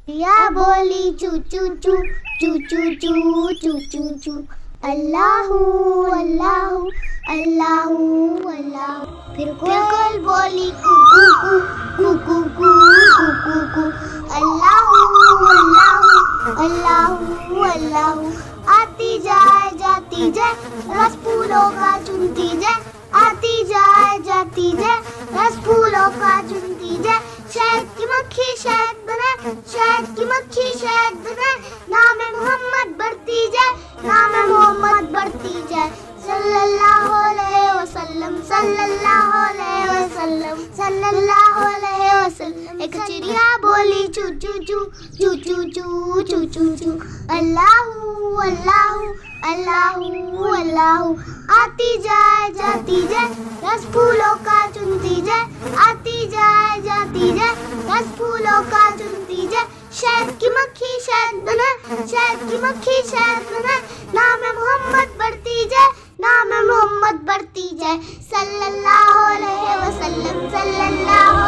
या बोली चू चू चू चू चू चू चू चू चू। अल्लाहू अल्लाहू अल्लाहू अल्लाहू। फिर कोयल बोली कू कू कू कू कू कू कू कू। अल्लाहू अल्लाहू अल्लाहू अल्लाहू। आती जाए जाती जाए रस फूलों का चुनती जाए। आती जाए जाती जाए रस फूलों का चुनती जाए। शहद की मक्खी शहद बनाए, शहद की मक्खी शहद बनाए। नाम मोहम्मद बढ़ती जाए, नाम मोहम्मद बढ़ती जाए। सल्लल्लाहु अलैहि वसल्लम सल्लल्लाहु अलैहि वसल्लम सल्लल्लाहु अलैहि वसल्लम। एक चिड़िया बोली चू चू चू चू चू चू चू चू चू। अल्लाहू अल्लाहू अल्लाहू अल्लाहू। आती जाए जाती जाए रस फूलों का चुनती जाए। आती जाए जाती जाए रस फूलों का चुनती जाए। शहद की मक्खी शहद बनाए, शहद की मक्खी शहद बनाए। नाम मोहम्मद बढ़ती जाए, नाम मोहम्मद बढ़ती जाए। सल्लल्लाहु अलैहि वसल्लम सल्लल्लाहु